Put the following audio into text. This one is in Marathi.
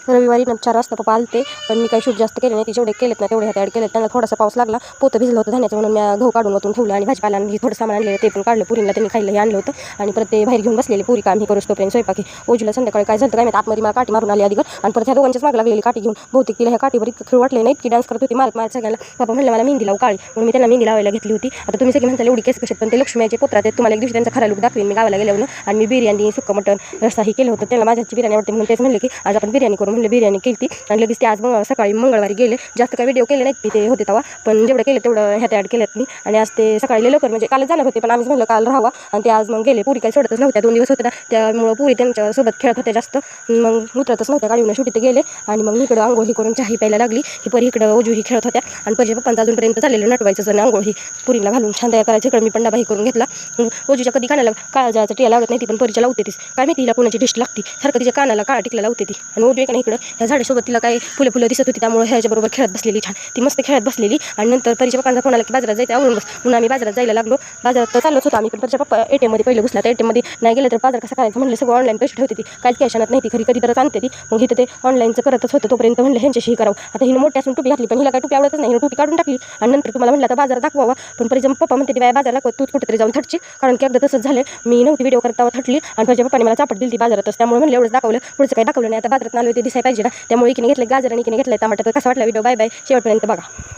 रविवारी 4 वाजता पप्पा आलते, पण मी काही शूट जास्त केले नाही. जेवढे केलेत ना तेवढे ह्यात ॲड केलेत. त्यांना थोडासा पाऊस लागला, पोतं भिजलं होतं धान्याचं म्हणून मी गहू काढून ओतून ठेवलं आणि भाजीपाला आणि थोडं सामान आणलेलं ते पण काढलं. पुरीला त्यांनी खायला हे आणलं होतं आणि परत ते बाहेर घेऊन बसलेले पुरी काम हे करूच तोपर्यंत स्वयंपाकी. ओजूला संध्याकाळी काय झालं काय माहिती, आतमध्ये मला काठी मारून आली आधी आणि परत ह्या दोघांच्याच माग लागलेली काठी घेऊन. बहुतेक तिला ह्या काठीवर इतकं खेळ वाटले नाहीत की डान्स करत होती मारत सगळ्याला. पप्पा म्हणलं मला मेहंदी लावू काळी, म्हणून मी त्यांना मेहंदी लावायला घेतली होती. आता तुम्ही सगळी म्हणता एवढी केस कशात, पण ते लक्ष्मीचे पोत्रात आहेत. तुम्हाला एक दिवशी त्यांचा खरा लुक दाखवेन मी गावाला गेल्यावर. आणि मी बिर्याणी, सुक्का मटण, रस्सा ही केलं होतं. त्यांना माझ्याची बिर्याणी आवडते म्हणून तेच म्हणले की आज आपण बिर्याणी करू. म्हणलं बिर्याणी केली आणि लगेच ते आज सकाळी मंगळवारी गेले. जास्त काही व्हिडिओ केले नाहीत ते होते तेव्हा, पण जेवढं केलं तेवढं ह्यात ॲड केलेत मी. आणि आज ते सकाळी लवकर म्हणजे कालच जाणार होते, पण आम्ही म्हणलं काल राहावा आणि ते आज मग गेले. पुरी काही सोडतच नव्हत्या, 2 दिवस होते ना, त्यामुळं पुरी त्यांच्यासोबत खेळत होत्या जास्त, मग उतरतच नव्हत्या गाडीवरून. शेवटी ते गेले आणि मग इकडं आंघोळ ही करून चहा प्यायला लागली. ही परी इकडं ओजू ही खेळत होत्या आणि परीच्या पप्पांचा अजूनपर्यंत चाललेलं नटवायचं आणि आंघोळ ही पुरीला घालून छान तयार करायचं. इकडं मी पण डबा ही करून घेतला. ओजूच्या कधी कानाला काळा जायचा टिया लागत नाही ती, पण परीच्या लावते तीच. काय माहिती हिला कोणाची डिश लागते, सारखं तिच्या कानाला काळा टिकला लावते ती. आणि ओजू एका इकडं ह्या झाडासोबत तिला काय फुलं दिसत होती, त्यामुळे ह्याच्याबरोबर खेळत बसलेली छान. ती मस्त खेळत बसलेली. आणि नंतर परीच्या पप्पांचा फोन आला की बाजारात जायचं आवरून बस, म्हणून आम्ही बाजारात जायला लागलो. बाजारात तर चाललोच होतो आम्ही, पण परीच्या पप्पा ATM मध्ये पहिलं घुसला. तर ATM मध्ये नाही गेलं तर बाजार कसा करायचं म्हणलं. सगळं ऑनलाईन पैसे ठेवते ती, काहीच कॅश आणत नाही ती, कधी तरच आणते ती. मग इथं ते ऑनलाईनचं करतच होतं. तोपर्यंत म्हणलं ह्यांच्याशी करावं. आता हिनं मोठ्या असून टोपी घातली, पण हिला काय टोपी आवडतच नाही. हिनं टोपी काढून टाकली आणि नंतर तुम्हाला म्हणलं आता बाजार दाखवावा, पण परीच्या पप्पा म्हणते ती बाय बाजार दाखवत तूच कुठेतरी जाऊन थटची, कारण की एकदा तसंच झालं. मी नव्हती व्हिडिओ करता थटली आणि परीच्या पप्पाने मला चापट दिली ती बाजारातच. त्यामुळे म्हणलं एवढंच दाखवलं, पुढचं काही दाखवलं नाही. आता बाजारात आलो ते दिसाय पाहिजे ना, त्यामुळे इकडे घेतलं गाजर आणि इकडे घेतलं टमाटर. कसं वाटलं व्हिडिओ, बाय बाय, शेवटपर्यंत बघा.